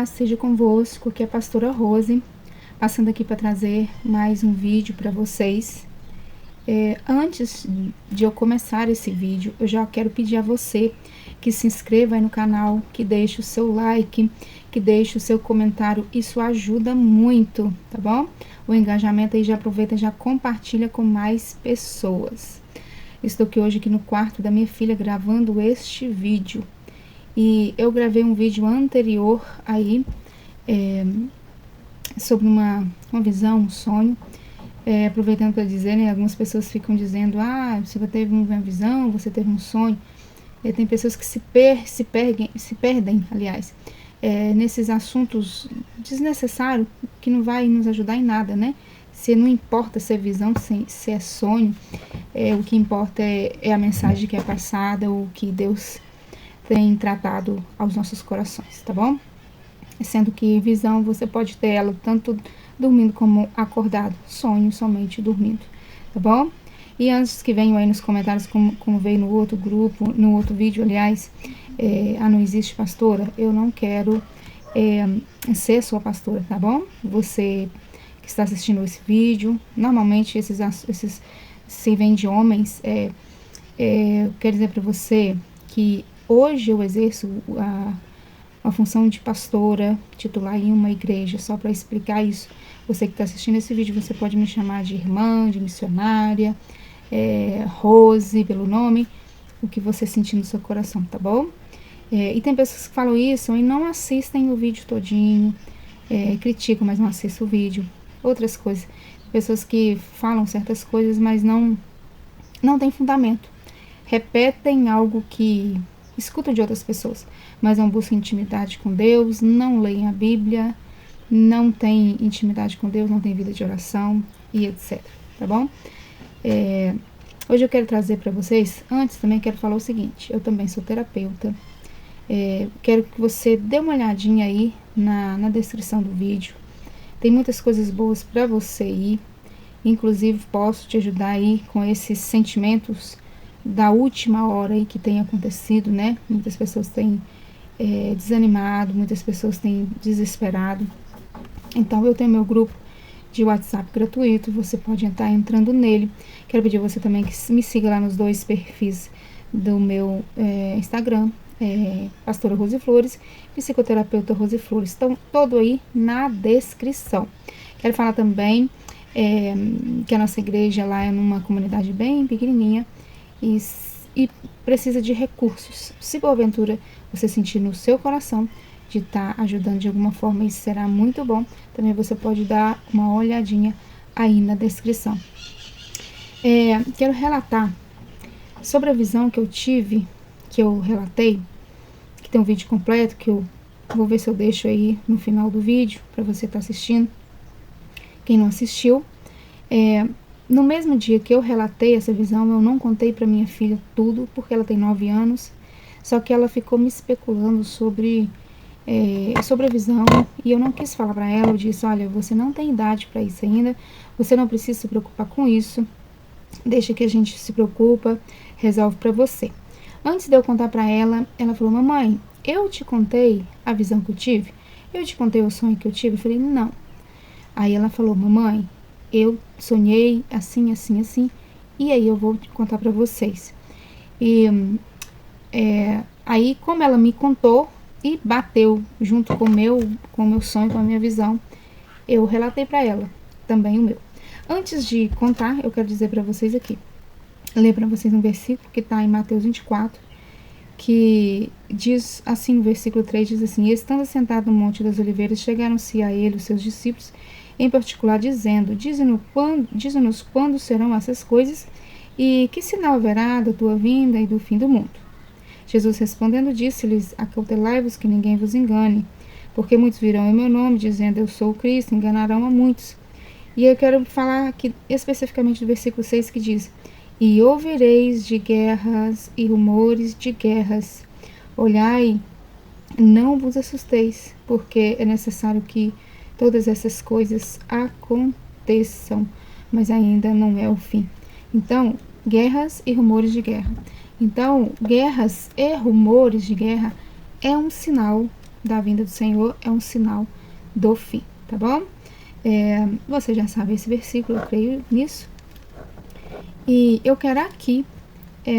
paz seja convosco, aqui é a pastora Rose, passando aqui para trazer mais um vídeo para vocês. Antes de eu começar esse vídeo, eu já quero pedir a você que se inscreva aí no canal, que deixe o seu like, que deixe o seu comentário, isso ajuda muito, tá bom? O engajamento aí, já aproveita e já compartilha com mais pessoas. Estou hoje aqui no quarto da minha filha gravando este vídeo. E eu gravei um vídeo anterior aí, sobre uma visão, um sonho. Aproveitando para dizer, né, algumas pessoas ficam dizendo, você teve uma visão, você teve um sonho. Tem pessoas que se perdem, aliás, nesses assuntos desnecessários, que não vai nos ajudar em nada, né? Se não importa se é visão, se é sonho, o que importa é a mensagem que é passada, o que Deus tem tratado aos nossos corações, tá bom? Sendo que visão você pode ter ela tanto dormindo como acordado, sonho somente dormindo, tá bom? E antes que venham aí nos comentários, como veio no outro grupo, no outro vídeo, aliás, não existe pastora, eu não quero ser sua pastora, tá bom? Você que está assistindo esse vídeo, normalmente esses se vem de homens, eu quero dizer para você que hoje eu exerço a função de pastora titular em uma igreja. Só para explicar isso, você que está assistindo esse vídeo, você pode me chamar de irmã, de missionária, Rose, pelo nome, o que você sentir no seu coração, tá bom? E tem pessoas que falam isso e não assistem o vídeo todinho, criticam, mas não assistem o vídeo. Outras coisas, pessoas que falam certas coisas, mas não tem fundamento. Repetem algo que escutam de outras pessoas, mas não buscam intimidade com Deus, não leem a Bíblia, não tem intimidade com Deus, não tem vida de oração e etc, tá bom? Hoje eu quero trazer para vocês, antes também quero falar o seguinte, eu também sou terapeuta, quero que você dê uma olhadinha aí na descrição do vídeo, tem muitas coisas boas para você ir, inclusive posso te ajudar aí com esses sentimentos da última hora aí que tem acontecido, né? Muitas pessoas têm desanimado, muitas pessoas têm desesperado. Então eu tenho meu grupo de WhatsApp gratuito, você pode estar entrando nele. Quero pedir a você também que me siga lá nos dois perfis do meu Instagram, Pastora Rose Flores, Psicoterapeuta Rose Flores. Estão todo aí na descrição. Quero falar também que a nossa igreja lá é numa comunidade bem pequenininha e precisa de recursos. Se porventura você sentir no seu coração de estar ajudando de alguma forma, isso será muito bom. Também você pode dar uma olhadinha aí na descrição. Quero relatar sobre a visão que eu tive, que eu relatei, que tem um vídeo completo, que eu vou ver se eu deixo aí no final do vídeo, para você estar assistindo. Quem não assistiu, no mesmo dia que eu relatei essa visão, eu não contei para minha filha tudo, porque ela tem 9 anos, só que ela ficou me especulando sobre a visão, e eu não quis falar para ela. Eu disse, olha, você não tem idade para isso ainda, você não precisa se preocupar com isso, deixa que a gente se preocupa, resolve para você. Antes de eu contar para ela, ela falou, mamãe, eu te contei a visão que eu tive? Eu te contei o sonho que eu tive? Eu falei, não. Aí ela falou, mamãe, eu sonhei assim, assim, assim, e aí eu vou contar para vocês. E aí, como ela me contou e bateu junto com o meu sonho, com a minha visão, eu relatei para ela também o meu. Antes de contar, eu quero dizer para vocês aqui, ler para vocês um versículo que está em Mateus 24, que diz assim, no versículo 3, diz assim, estando sentado no Monte das Oliveiras, chegaram-se a ele os seus discípulos, em particular dizendo, dize-nos quando serão essas coisas e que sinal haverá da tua vinda e do fim do mundo. Jesus respondendo disse-lhes, acautelai-vos que ninguém vos engane, porque muitos virão em meu nome dizendo eu sou o Cristo, enganarão a muitos. E eu quero falar aqui especificamente do versículo 6 que diz, e ouvireis de guerras e rumores de guerras, olhai, não vos assusteis, porque é necessário que todas essas coisas aconteçam, mas ainda não é o fim. Então, guerras e rumores de guerra. Então, guerras e rumores de guerra é um sinal da vinda do Senhor é um sinal do fim, tá bom? Você já sabe esse versículo, eu creio nisso. E eu quero aqui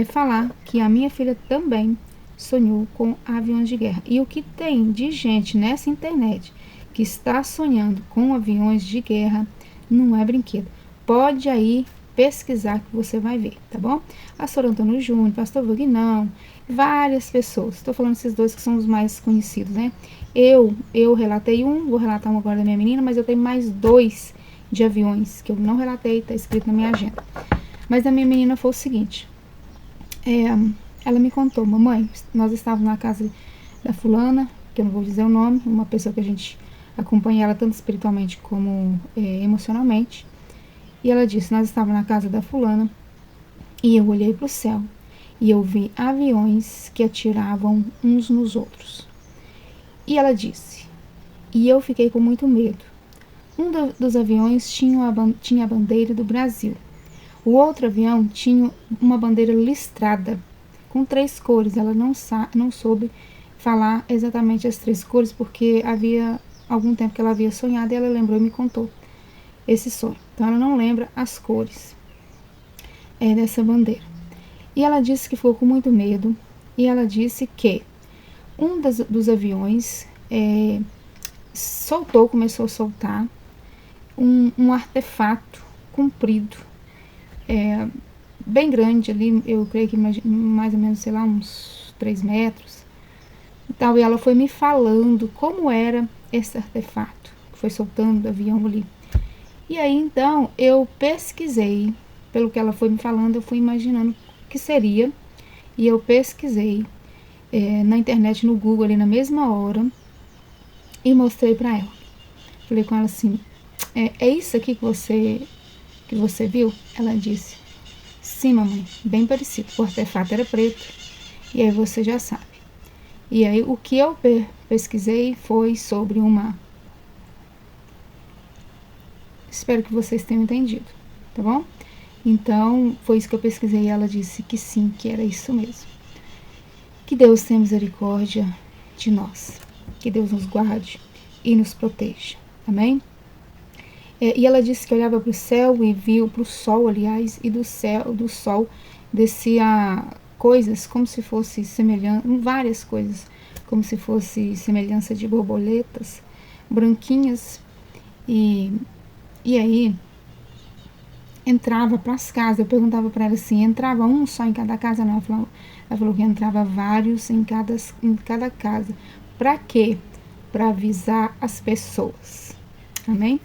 falar que a minha filha também sonhou com aviões de guerra. E o que tem de gente nessa internet que está sonhando com aviões de guerra não é brinquedo. Pode aí pesquisar que você vai ver, tá bom? Pastor Antônio Júnior, Pastor Vagnão, várias pessoas. Estou falando esses dois que são os mais conhecidos, né? Eu relatei um, vou relatar um agora da minha menina, mas eu tenho mais 2 de aviões que eu não relatei, tá escrito na minha agenda. Mas da minha menina foi o seguinte, ela me contou: mamãe, nós estávamos na casa da fulana, que eu não vou dizer o nome, uma pessoa que a gente acompanha ela tanto espiritualmente como emocionalmente, e ela disse: nós estávamos na casa da fulana, e eu olhei para o céu, e eu vi aviões que atiravam uns nos outros. E ela disse, e eu fiquei com muito medo. Um dos aviões tinha a bandeira do Brasil. O outro avião tinha uma bandeira listrada, com 3 cores. Ela não soube falar exatamente as 3 cores, porque havia algum tempo que ela havia sonhado e ela lembrou e me contou esse sonho. Então ela não lembra as cores dessa bandeira. E ela disse que ficou com muito medo, e ela disse que um dos aviões começou a soltar um artefato comprido, bem grande ali, eu creio que mais ou menos, sei lá, uns 3 metros e tal. E ela foi me falando como era esse artefato que foi soltando do avião ali. E aí então eu pesquisei, pelo que ela foi me falando, eu fui imaginando o que seria, e eu pesquisei na internet, no Google, ali na mesma hora, e mostrei pra ela. Falei com ela assim: é isso aqui que você viu? Ela disse: sim, mamãe, bem parecido. O artefato era preto, e aí você já sabe. E aí o que eu pesquisei foi sobre uma... Espero que vocês tenham entendido, tá bom? Então, foi isso que eu pesquisei, e ela disse que sim, que era isso mesmo. Que Deus tenha misericórdia de nós. Que Deus nos guarde e nos proteja. Amém? E ela disse que olhava para o céu e viu, para o sol, aliás, e do sol descia coisas como se fosse semelhança, várias coisas, como se fosse semelhança de borboletas branquinhas, e aí entrava para as casas. Eu perguntava para ela assim: entrava um só em cada casa? Não, ela falou que entrava vários em cada casa. Para quê? Para avisar as pessoas. Amém?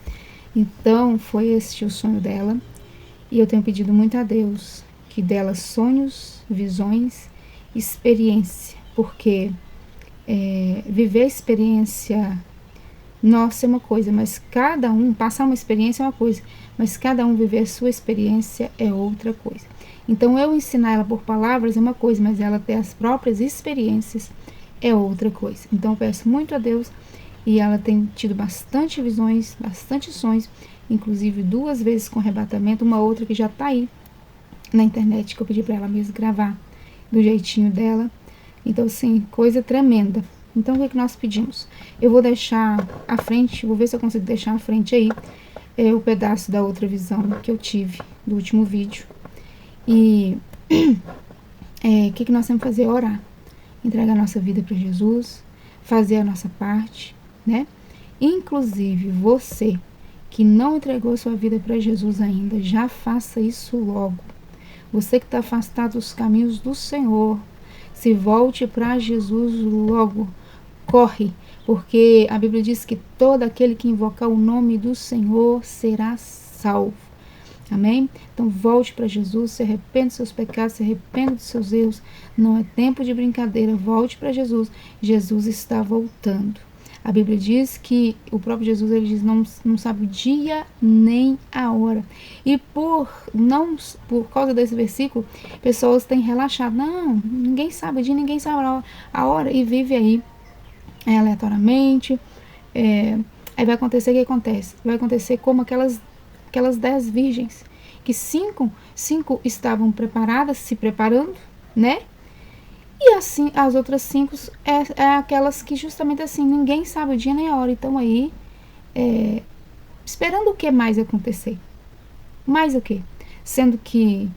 Então, foi esse o sonho dela, e eu tenho pedido muito a Deus que dela sonhos, visões, experiência, porque viver a experiência nossa é uma coisa, mas cada um, passar uma experiência é uma coisa, mas cada um viver a sua experiência é outra coisa. Então, eu ensinar ela por palavras é uma coisa, mas ela ter as próprias experiências é outra coisa. Então, eu peço muito a Deus. E ela tem tido bastante visões, bastante sonhos, inclusive 2 vezes com arrebatamento, uma outra que já tá aí na internet, que eu pedi para ela mesmo gravar do jeitinho dela. Então, assim, coisa tremenda. Então, o que nós pedimos? Eu vou deixar à frente, vou ver se eu consigo deixar à frente aí o pedaço da outra visão que eu tive do último vídeo. E o que nós temos que fazer? Orar, entregar a nossa vida para Jesus, fazer a nossa parte, né? Inclusive, você que não entregou sua vida para Jesus ainda, já faça isso logo. Você que está afastado dos caminhos do Senhor, se volte para Jesus logo. Corre, porque a Bíblia diz que todo aquele que invocar o nome do Senhor será salvo. Amém? Então volte para Jesus, se arrependa dos seus pecados, se arrependa dos seus erros. Não é tempo de brincadeira, volte para Jesus. Jesus está voltando. A Bíblia diz que o próprio Jesus, ele diz, não sabe o dia nem a hora. E por causa desse versículo, pessoas têm relaxado. Não, ninguém sabe o dia, ninguém sabe a hora, e vive aí aleatoriamente. Aí vai acontecer o que acontece? Vai acontecer como aquelas 10 virgens, que cinco estavam preparadas, se preparando, né? E assim, as outras 5 é aquelas que justamente assim, ninguém sabe o dia nem a hora. Então aí, esperando o que mais acontecer? Mais o que? Sendo que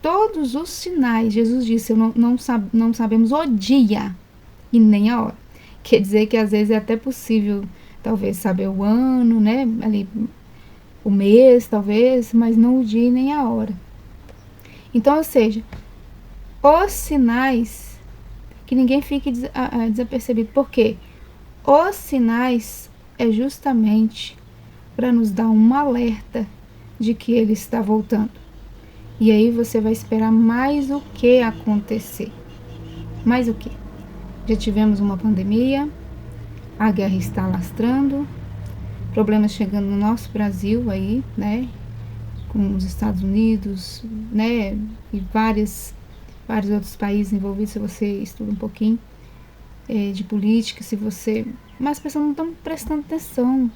todos os sinais, Jesus disse, não sabemos o dia e nem a hora. Quer dizer que às vezes é até possível, talvez, saber o ano, né? Ali, o mês, talvez, mas não o dia e nem a hora. Então, ou seja, os sinais, que ninguém fique desapercebido. Por quê? Os sinais é justamente para nos dar um alerta de que ele está voltando. E aí você vai esperar mais o que acontecer. Mais o que? Já tivemos uma pandemia, a guerra está alastrando, problemas chegando no nosso Brasil aí, né? Com os Estados Unidos, né? E vários outros países envolvidos, se você estuda um pouquinho de política, se você... Mas as pessoas não estão prestando atenção,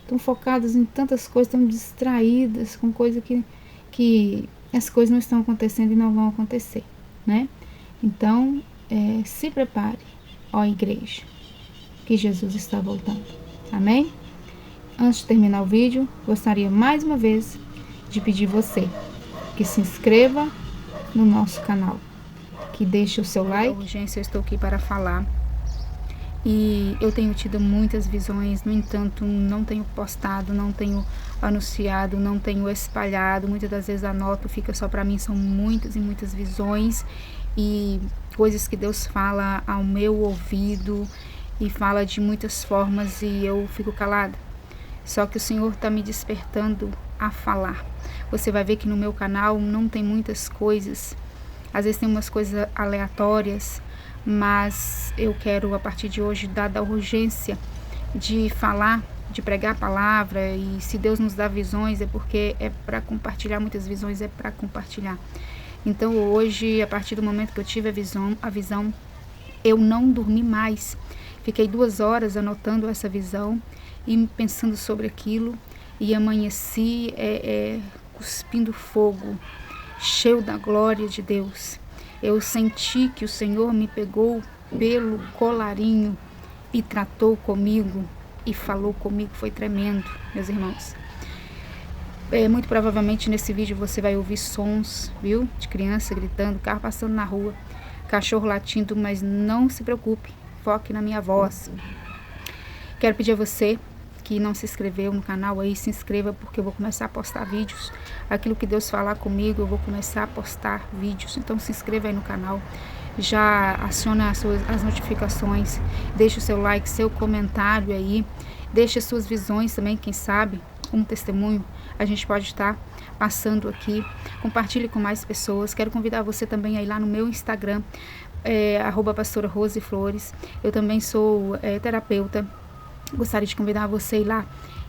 estão focadas em tantas coisas, estão distraídas com coisas que as coisas não estão acontecendo e não vão acontecer, né? Então, se prepare, ó igreja, que Jesus está voltando. Amém? Antes de terminar o vídeo, gostaria mais uma vez de pedir você que se inscreva no nosso canal, que deixe o seu like. Urgência, eu estou aqui para falar. E eu tenho tido muitas visões, no entanto, não tenho postado, não tenho anunciado, não tenho espalhado. Muitas das vezes anoto, fica só para mim, são muitas e muitas visões e coisas que Deus fala ao meu ouvido e fala de muitas formas e eu fico calada. Só que o Senhor está me despertando a falar. Você vai ver que no meu canal não tem muitas coisas, às vezes tem umas coisas aleatórias, mas eu quero a partir de hoje, dada a urgência de falar, de pregar a palavra, e se Deus nos dá visões é porque é para compartilhar, muitas visões é para compartilhar. Então hoje, a partir do momento que eu tive a visão, eu não dormi mais, fiquei 2 horas anotando essa visão e pensando sobre aquilo, e amanheci cuspindo fogo, cheio da glória de Deus. Eu senti que o Senhor me pegou pelo colarinho e tratou comigo e falou comigo, foi tremendo, meus irmãos. Muito provavelmente nesse vídeo você vai ouvir sons, viu? De criança gritando, carro passando na rua, cachorro latindo, mas não se preocupe, foque na minha voz. Quero pedir a você que não se inscreveu no canal aí, se inscreva, porque eu vou começar a postar vídeos. Aquilo que Deus falar comigo, eu vou começar a postar vídeos. Então se inscreva aí no canal, já aciona as notificações, deixa o seu like, seu comentário aí, deixa as suas visões também, quem sabe, um testemunho a gente pode estar passando aqui. Compartilhe com mais pessoas. Quero convidar você também a ir lá no meu Instagram, @pastora Rose Flores. Eu também sou terapeuta. Gostaria de convidar você a ir lá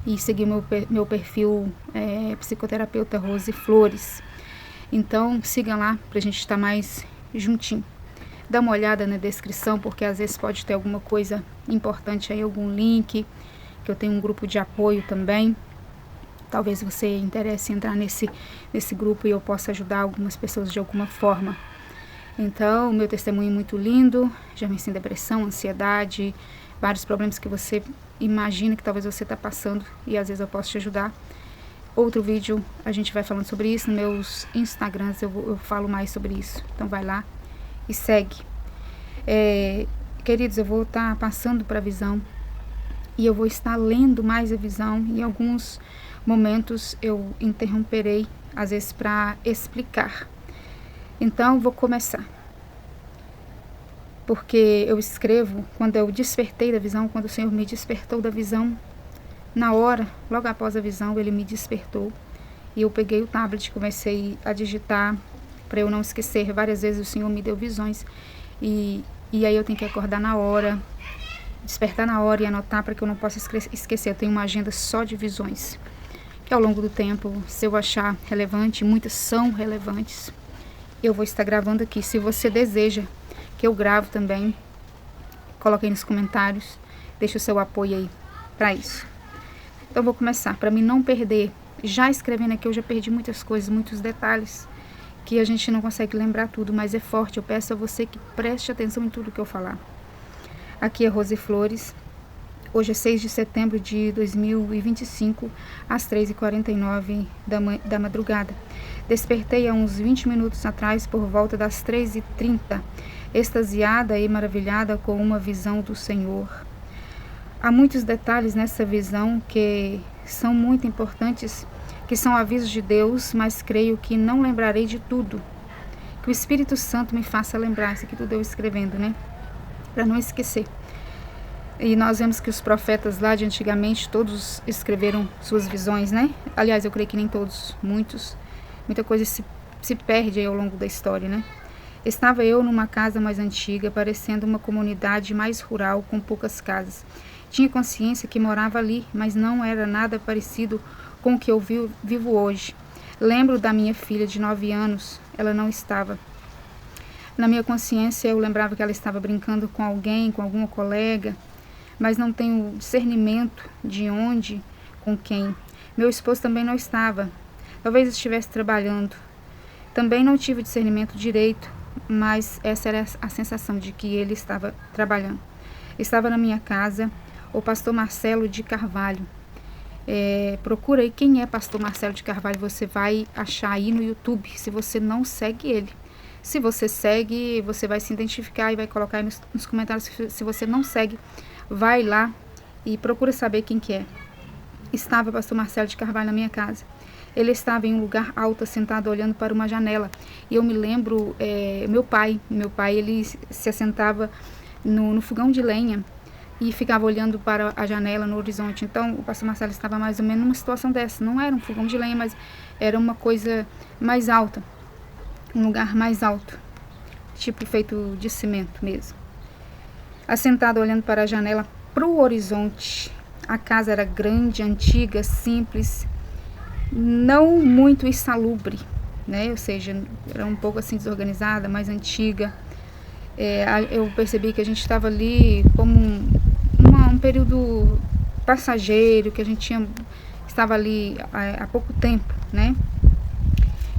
e seguir meu perfil Psicoterapeuta Rose Flores. Então siga lá pra gente estar mais juntinho. Dá uma olhada na descrição, porque às vezes pode ter alguma coisa importante aí, algum link, que eu tenho um grupo de apoio também. Talvez você interesse em entrar nesse grupo e eu possa ajudar algumas pessoas de alguma forma. Então, meu testemunho é muito lindo, já venci depressão, ansiedade, vários problemas que você imagina que talvez você está passando e às vezes eu posso te ajudar. Outro vídeo a gente vai falando sobre isso, nos meus Instagrams eu falo mais sobre isso. Então vai lá e segue. Queridos, eu vou estar passando para a visão e eu vou estar lendo mais a visão. Em alguns momentos eu interromperei, às vezes para explicar. Então vou começar. Porque eu escrevo, quando eu despertei da visão, quando o Senhor me despertou da visão, na hora, logo após a visão, Ele me despertou. E eu peguei o tablet, comecei a digitar, para eu não esquecer. Várias vezes o Senhor me deu visões. E aí eu tenho que acordar na hora, despertar na hora e anotar, para que eu não possa esquecer. Eu tenho uma agenda só de visões, que ao longo do tempo, se eu achar relevante, muitas são relevantes, eu vou estar gravando aqui. Se você deseja que eu gravo também, coloque aí nos comentários, deixe o seu apoio aí para isso. Então vou começar, para mim não perder. Já escrevendo aqui eu já perdi muitas coisas, muitos detalhes que a gente não consegue lembrar tudo, mas é forte. Eu peço a você que preste atenção em tudo que eu falar. Aqui é Rose Flores. Hoje é 6 de setembro de 2025, às 3h49 da madrugada. Despertei há uns 20 minutos atrás, por volta das 3h30, extasiada e maravilhada com uma visão do Senhor. Há muitos detalhes nessa visão que são muito importantes, que são avisos de Deus, mas creio que não lembrarei de tudo. Que o Espírito Santo me faça lembrar, isso aqui tudo eu escrevendo, né? Para não esquecer. E nós vemos que os profetas lá de antigamente, todos escreveram suas visões, né? Aliás, eu creio que nem todos, muitos. Muita coisa se perde aí ao longo da história, né? Estava eu numa casa mais antiga, parecendo uma comunidade mais rural, com poucas casas. Tinha consciência que morava ali, mas não era nada parecido com o que eu vivo hoje. Lembro da minha filha de 9 anos, ela não estava. Na minha consciência eu lembrava que ela estava brincando com alguém, com alguma colega, mas não tenho discernimento de onde, com quem. Meu esposo também não estava, talvez estivesse trabalhando. Também não tive discernimento direito, mas essa era a sensação de que ele estava trabalhando. Estava na minha casa o pastor Marcelo de Carvalho. Procura aí quem é pastor Marcelo de Carvalho, você vai achar aí no YouTube, se você não segue ele. Se você segue, você vai se identificar e vai colocar aí nos comentários. Se você não segue, vai lá e procura saber quem que é. Estava o pastor Marcelo de Carvalho na minha casa. Ele estava em um lugar alto, sentado, olhando para uma janela. E eu me lembro, meu pai, ele se assentava no fogão de lenha e ficava olhando para a janela no horizonte. Então, o pastor Marcelo estava mais ou menos numa situação dessa. Não era um fogão de lenha, mas era uma coisa mais alta. Um lugar mais alto, tipo feito de cimento mesmo. Assentado olhando para a janela, para o horizonte. A casa era grande, antiga, simples, não muito insalubre, né? Ou seja, era um pouco assim desorganizada, mais antiga. Eu percebi que a gente estava ali como um período passageiro, que a gente estava ali há pouco tempo, né?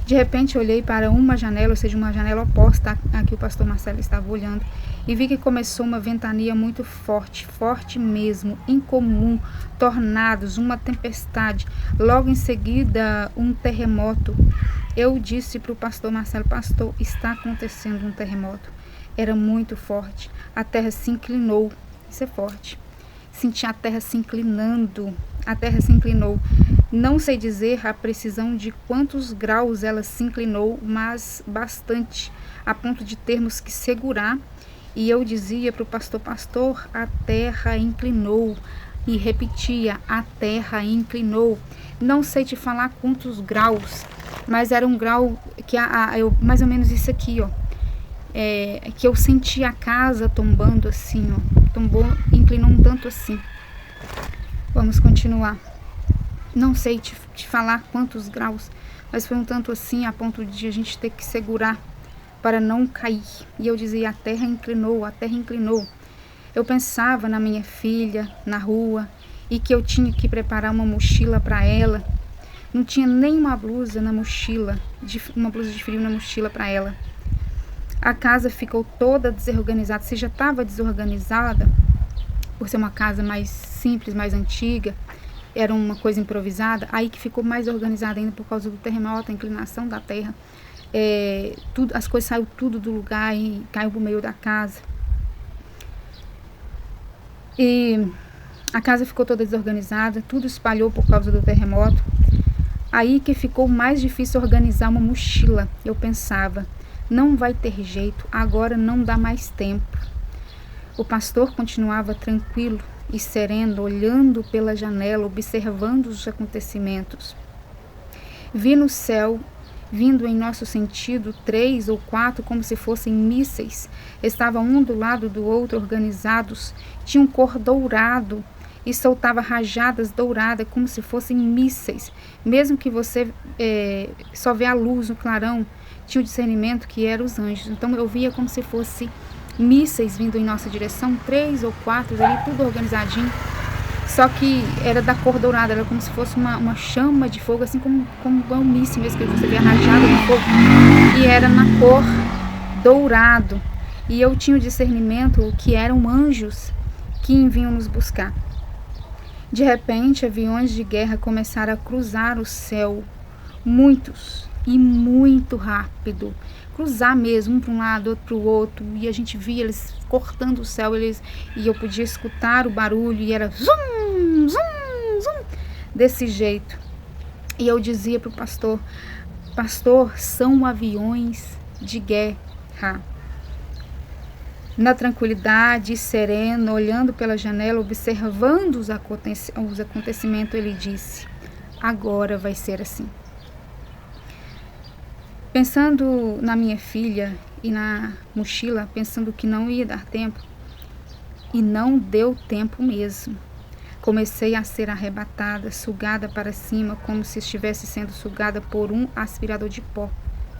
De repente eu olhei para uma janela, ou seja, uma janela oposta à que o pastor Marcelo estava olhando, e vi que começou uma ventania muito forte, forte mesmo, incomum, tornados, uma tempestade, logo em seguida um terremoto. Eu disse para o pastor Marcelo: pastor, está acontecendo um terremoto. Era muito forte, a terra se inclinou, isso é forte. Senti a terra se inclinando, a terra se inclinou. Não sei dizer a precisão de quantos graus ela se inclinou, mas bastante, a ponto de termos que segurar. E eu dizia para o pastor: pastor, a terra inclinou. E repetia: a terra inclinou. Não sei te falar quantos graus, mas era um grau que mais ou menos isso aqui, ó. Que eu senti a casa tombando assim, ó. Tombou, inclinou um tanto assim. Vamos continuar. Não sei te falar quantos graus, mas foi um tanto assim, a ponto de a gente ter que segurar para não cair. E eu dizia: a terra inclinou, a terra inclinou. Eu pensava na minha filha, na rua, e que eu tinha que preparar uma mochila para ela. Não tinha nem uma blusa na mochila, uma blusa de frio na mochila para ela. A casa ficou toda desorganizada. Se já estava desorganizada, por ser uma casa mais simples, mais antiga, era uma coisa improvisada, aí que ficou mais organizada ainda por causa do terremoto, a inclinação da terra. As coisas saíram tudo do lugar e caiu pro meio da casa. E a casa ficou toda desorganizada, tudo espalhou por causa do terremoto. Aí que ficou mais difícil organizar uma mochila. Eu pensava: não vai ter jeito, agora não dá mais tempo. O pastor continuava tranquilo e sereno, olhando pela janela, observando os acontecimentos. Vi no céu, vindo em nosso sentido, 3 ou 4, como se fossem mísseis. Estavam um do lado do outro, organizados. Tinham cor dourado e soltava rajadas douradas, como se fossem mísseis. Mesmo que você só vê a luz, o clarão, tinha o discernimento que eram os anjos. Então eu via como se fosse mísseis vindo em nossa direção, 3 ou 4 ali, tudo organizadinho. Só que era da cor dourada, era como se fosse uma chama de fogo, assim como um míssil mesmo, que você vê a rajada de fogo. E era na cor dourado. E eu tinha o discernimento que eram anjos que vinham nos buscar. De repente, aviões de guerra começaram a cruzar o céu, muitos e muito rápido. Cruzar mesmo, um para um lado, outro para o outro, e a gente via eles cortando o céu, e eu podia escutar o barulho, e era zum, zum, zum, desse jeito. E eu dizia para o pastor: pastor, são aviões de guerra. Na tranquilidade, sereno, olhando pela janela, observando os acontecimentos, ele disse: agora vai ser assim. Pensando na minha filha e na mochila, pensando que não ia dar tempo, e não deu tempo mesmo. Comecei a ser arrebatada, sugada para cima, como se estivesse sendo sugada por um aspirador de pó.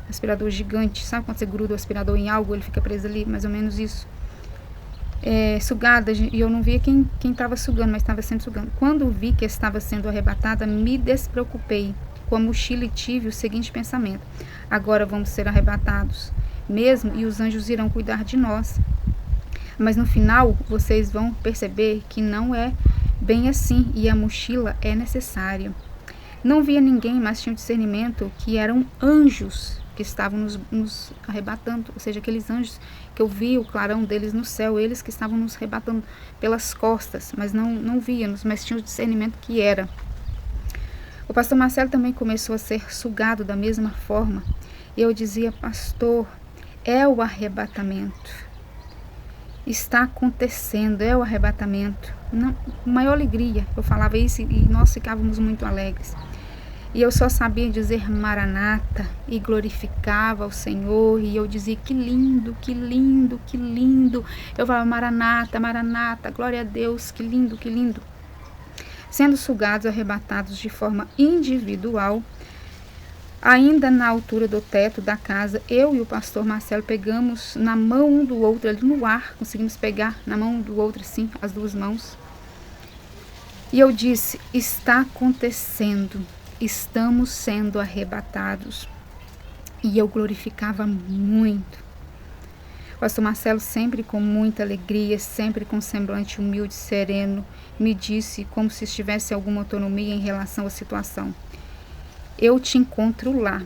Aspirador gigante, sabe quando você gruda o aspirador em algo, ele fica preso ali, mais ou menos isso. Sugada, e eu não via quem estava sugando, mas estava sendo sugando. Quando vi que estava sendo arrebatada, me despreocupei com a mochila e tive o seguinte pensamento: agora vamos ser arrebatados mesmo, e os anjos irão cuidar de nós. Mas no final vocês vão perceber que não é bem assim, e a mochila é necessária. Não via ninguém, mas tinha o discernimento que eram anjos que estavam nos arrebatando, ou seja, aqueles anjos que eu vi o clarão deles no céu, eles que estavam nos arrebatando pelas costas, mas não víamos, mas tinha o discernimento que era. O pastor Marcelo também começou a ser sugado da mesma forma, e eu dizia: pastor, é o arrebatamento, está acontecendo, é o arrebatamento. Não, maior alegria, eu falava isso e nós ficávamos muito alegres. E eu só sabia dizer Maranata e glorificava o Senhor. E eu dizia: que lindo, que lindo, que lindo. Eu falava: Maranata, Maranata, glória a Deus, que lindo, que lindo. Sendo sugados, arrebatados de forma individual, ainda na altura do teto da casa, eu e o pastor Marcelo pegamos na mão um do outro, ali no ar, conseguimos pegar na mão do outro, assim, as duas mãos. E eu disse: está acontecendo. Estamos sendo arrebatados. E eu glorificava muito. O pastor Marcelo, sempre com muita alegria, sempre com semblante humilde, sereno, me disse, como se estivesse alguma autonomia em relação à situação: eu te encontro lá,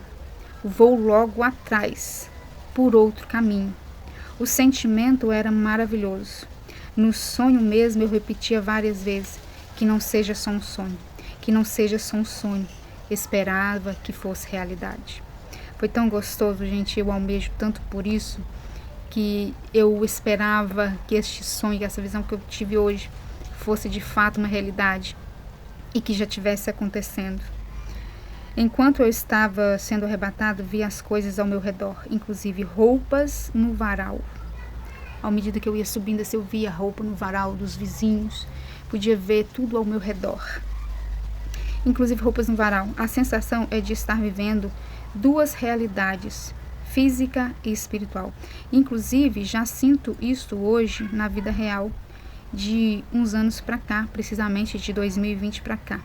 vou logo atrás, por outro caminho. O sentimento era maravilhoso. No sonho mesmo eu repetia várias vezes: que não seja só um sonho, que não seja só um sonho. Esperava que fosse realidade. Foi tão gostoso, gente, eu almejo tanto por isso, que eu esperava que este sonho, essa visão que eu tive hoje, fosse de fato uma realidade e que já estivesse acontecendo. Enquanto eu estava sendo arrebatado, vi as coisas ao meu redor, inclusive roupas no varal. À medida que eu ia subindo, eu via roupa no varal dos vizinhos, podia ver tudo ao meu redor, inclusive roupas no varal. A sensação é de estar vivendo duas realidades, física e espiritual. Inclusive, já sinto isso hoje na vida real, de uns anos para cá, precisamente de 2020 para cá.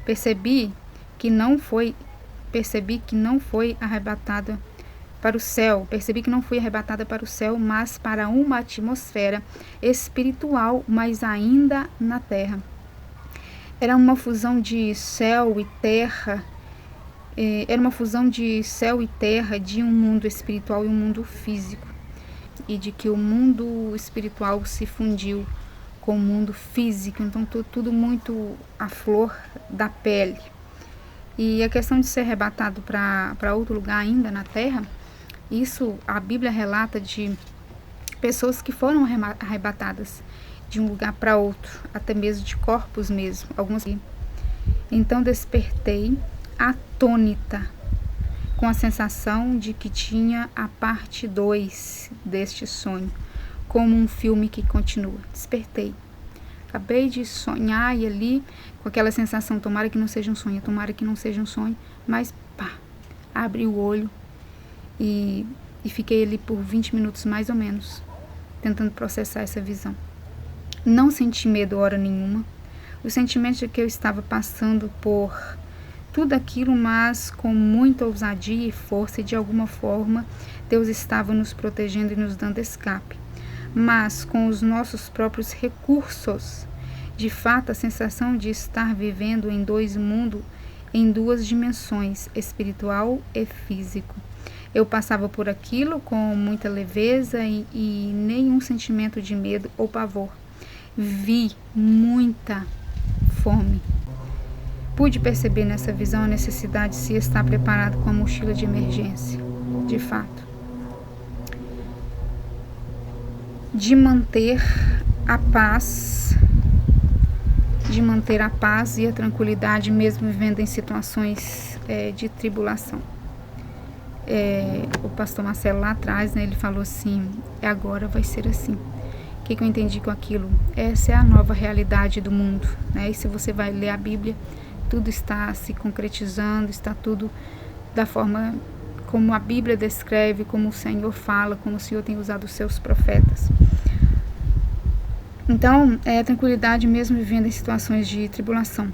Percebi que não fui arrebatada para o céu, mas para uma atmosfera espiritual, mas ainda na terra. Era uma fusão de céu e terra, de um mundo espiritual e um mundo físico, e de que o mundo espiritual se fundiu com o mundo físico, então tudo muito à flor da pele. E a questão de ser arrebatado para outro lugar ainda na terra, isso a Bíblia relata de pessoas que foram arrebatadas de um lugar para outro, até mesmo de corpos mesmo, algumas. Então despertei atônita, com a sensação de que tinha a parte 2 deste sonho, como um filme que continua. Despertei. Acabei de sonhar e ali, com aquela sensação: tomara que não seja um sonho, mas pá, abri o olho e fiquei ali por 20 minutos mais ou menos, tentando processar essa visão. Não senti medo hora nenhuma, o sentimento de que eu estava passando por tudo aquilo, mas com muita ousadia e força, e de alguma forma Deus estava nos protegendo e nos dando escape. Mas com os nossos próprios recursos, de fato, a sensação de estar vivendo em dois mundos, em duas dimensões, espiritual e físico. Eu passava por aquilo com muita leveza e nenhum sentimento de medo ou pavor. Vi muita fome. Pude perceber nessa visão a necessidade de se estar preparado com a mochila de emergência, de fato. De manter a paz e a tranquilidade, mesmo vivendo em situações de tribulação. O pastor Marcelo lá atrás, né, ele falou assim, agora vai ser assim. O que eu entendi com aquilo? Essa é a nova realidade do mundo, né? E se você vai ler a Bíblia, tudo está se concretizando, está tudo da forma como a Bíblia descreve, como o Senhor fala, como o Senhor tem usado os seus profetas. Então, é tranquilidade mesmo vivendo em situações de tribulação,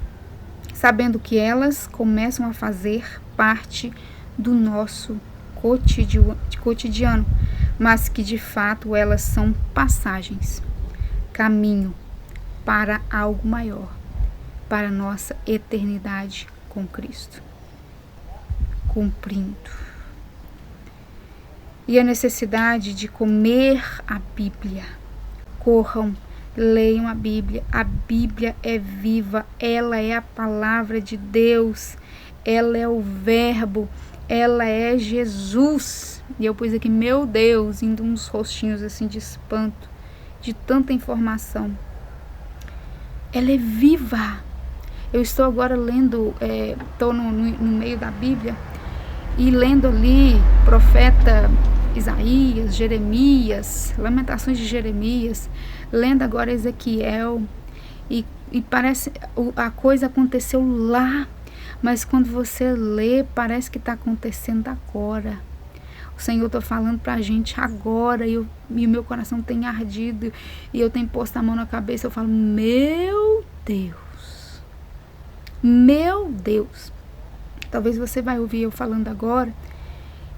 sabendo que elas começam a fazer parte do nosso cotidiano, mas que de fato elas são passagens, caminho para algo maior, para a nossa eternidade com Cristo, cumprindo. E a necessidade de comer a Bíblia. Corram, leiam a Bíblia é viva, ela é a palavra de Deus, ela é o verbo, ela é Jesus. E eu pus aqui, meu Deus, indo uns rostinhos assim de espanto, de tanta informação. Ela é viva. Eu estou agora lendo, estou no meio da Bíblia, e lendo ali profeta Isaías, Jeremias, Lamentações de Jeremias, lendo agora Ezequiel, e parece a coisa aconteceu lá, mas quando você lê, parece que está acontecendo agora. O Senhor está falando para a gente agora, e o meu coração tem ardido, e eu tenho posto a mão na cabeça, eu falo, meu Deus, meu Deus. Talvez você vai ouvir eu falando agora,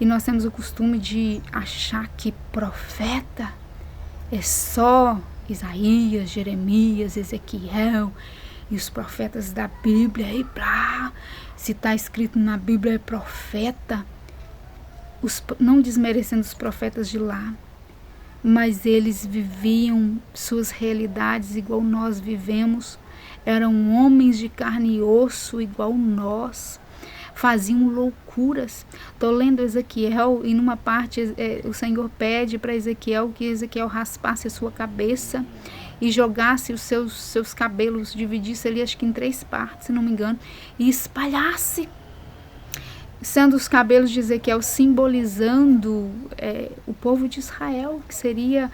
e nós temos o costume de achar que profeta é só Isaías, Jeremias, Ezequiel e os profetas da Bíblia, e se está escrito na Bíblia é profeta. Não desmerecendo os profetas de lá, mas eles viviam suas realidades igual nós vivemos, eram homens de carne e osso igual nós, faziam loucuras. Estou lendo Ezequiel, e numa parte o Senhor pede para Ezequiel que Ezequiel raspasse a sua cabeça e jogasse os seus cabelos, dividisse ali acho que em 3 partes, se não me engano, e espalhasse, sendo os cabelos de Ezequiel simbolizando o povo de Israel, que seria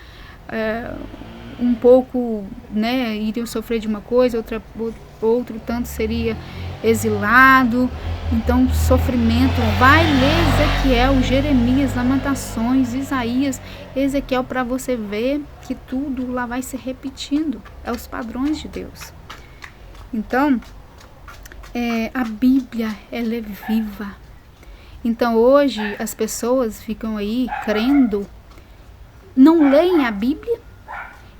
um pouco, né, iriam sofrer de uma coisa, outro tanto seria exilado. Então, sofrimento. Vai ler Ezequiel, Jeremias, Lamentações, Isaías, Ezequiel, para você ver que tudo lá vai se repetindo. É os padrões de Deus. Então, a Bíblia, ela é viva. Então, hoje, as pessoas ficam aí crendo, não leem a Bíblia,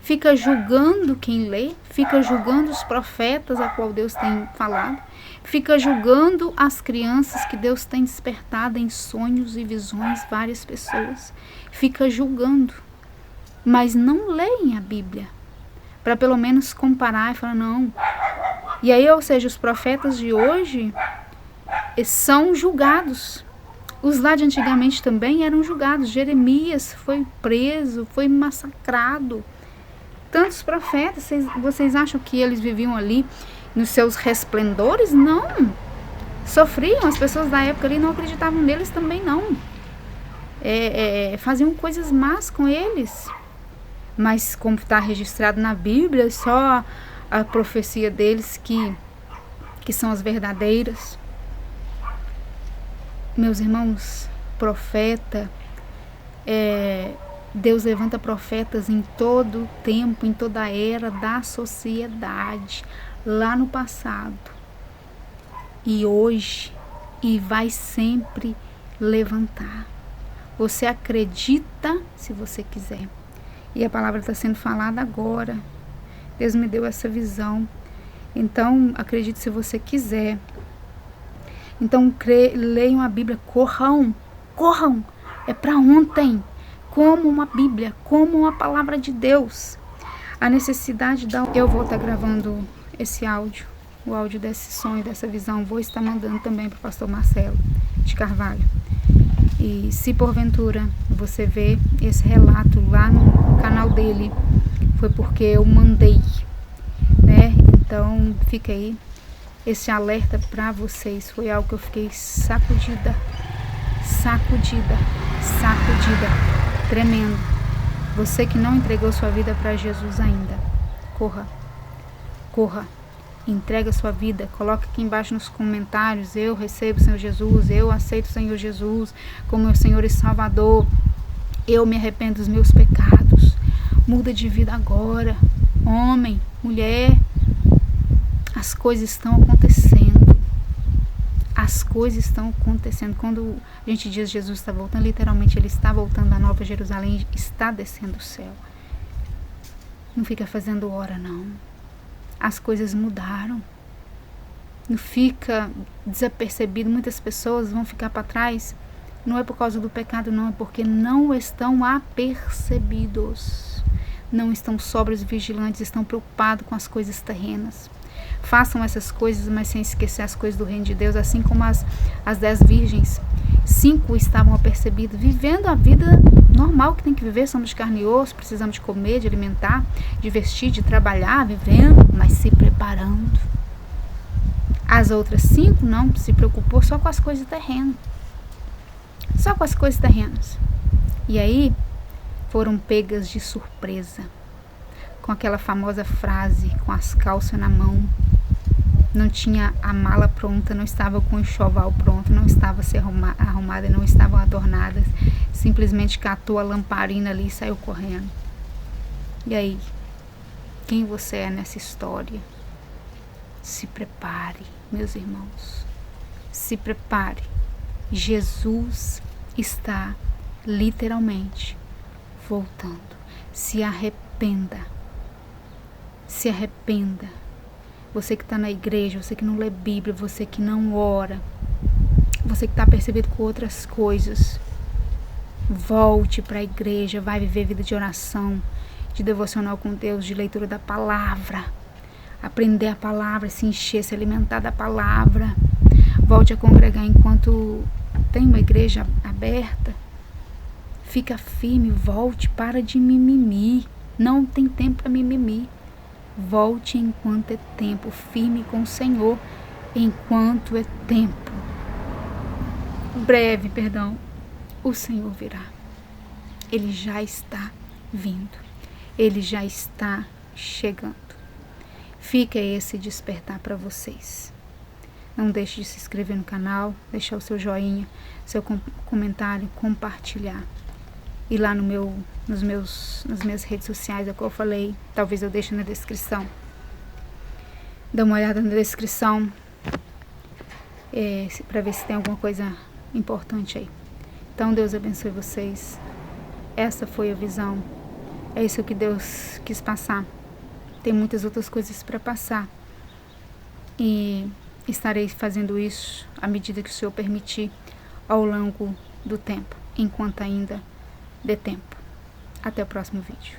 fica julgando quem lê, fica julgando os profetas a qual Deus tem falado, fica julgando as crianças que Deus tem despertado em sonhos e visões, várias pessoas, fica julgando, mas não leem a Bíblia, para pelo menos comparar e falar, não. E aí, ou seja, os profetas de hoje são julgados. Os lá de antigamente também eram julgados. Jeremias foi preso, foi massacrado. Tantos profetas, vocês acham que eles viviam ali nos seus resplendores? Não. Sofriam, as pessoas da época ali não acreditavam neles também não. Faziam coisas más com eles. Mas como está registrado na Bíblia, só a profecia deles que são as verdadeiras. Meus irmãos, profeta, Deus levanta profetas em todo tempo, em toda a era da sociedade. lá no passado e hoje e vai sempre levantar. Você acredita se você quiser. E a palavra está sendo falada agora. Deus me deu essa visão. Então, acredite se você quiser. Então, leiam a Bíblia, corram. É para ontem. Como uma Bíblia, como uma palavra de Deus. A necessidade da... Eu vou estar gravando esse áudio, o áudio desse sonho, dessa visão. Vou estar mandando também para o pastor Marcelo de Carvalho. E se porventura você vê esse relato lá no canal dele, foi porque eu mandei, né? Então fica aí esse alerta para vocês. Foi algo que eu fiquei sacudida, tremendo. Você que não entregou sua vida para Jesus ainda, corra. Entrega a sua vida, coloca aqui embaixo nos comentários: eu recebo o Senhor Jesus, eu aceito o Senhor Jesus como meu Senhor e Salvador, eu me arrependo dos meus pecados. Muda de vida agora, homem, mulher. As coisas estão acontecendo. Quando a gente diz Jesus está voltando, literalmente ele está voltando. A Nova Jerusalém está descendo o céu. Não fica fazendo hora, não. As coisas mudaram. Não fica desapercebido. Muitas pessoas vão ficar para trás. Não é por causa do pecado, não. É porque não estão apercebidos. Não estão sóbrios e vigilantes. Estão preocupados com as coisas terrenas. Façam essas coisas, mas sem esquecer as coisas do reino de Deus. Assim como as 10 virgens. 5 estavam apercebidas, vivendo a vida normal que tem que viver. Somos de carne e osso, precisamos de comer, de alimentar, de vestir, de trabalhar, vivendo, mas se preparando. As outras 5 não se preocupou só com as coisas terrenas. Só com as coisas terrenas. E aí foram pegas de surpresa com aquela famosa frase, com as calças na mão. Não tinha a mala pronta, não estava com o enxoval pronto, não estava se arrumada, não estavam adornadas. Simplesmente catou a lamparina ali e saiu correndo. E aí, quem você é nessa história? Se prepare, meus irmãos. Se prepare. Jesus está literalmente voltando. Se arrependa. Se arrependa. Você que está na igreja, você que não lê Bíblia, você que não ora, você que está percebido com outras coisas, volte para a igreja, vai viver vida de oração, de devocional com Deus, de leitura da palavra, aprender a palavra, se encher, se alimentar da palavra. Volte a congregar enquanto tem uma igreja aberta. Fica firme, volte, para de mimimi. Não tem tempo para mimimi. Volte enquanto é tempo, firme com o Senhor enquanto é tempo. Breve, o Senhor virá. Ele já está vindo. Ele já está chegando. Fica esse despertar para vocês. Não deixe de se inscrever no canal, deixar o seu joinha, seu comentário, compartilhar. E lá nas minhas redes sociais, é o que eu falei, talvez eu deixe na descrição. Dá uma olhada na descrição, para ver se tem alguma coisa importante aí. Então Deus abençoe vocês. Essa foi a visão. É isso que Deus quis passar. Tem muitas outras coisas para passar. E estarei fazendo isso à medida que o Senhor permitir, ao longo do tempo, enquanto ainda dê tempo. Até o próximo vídeo.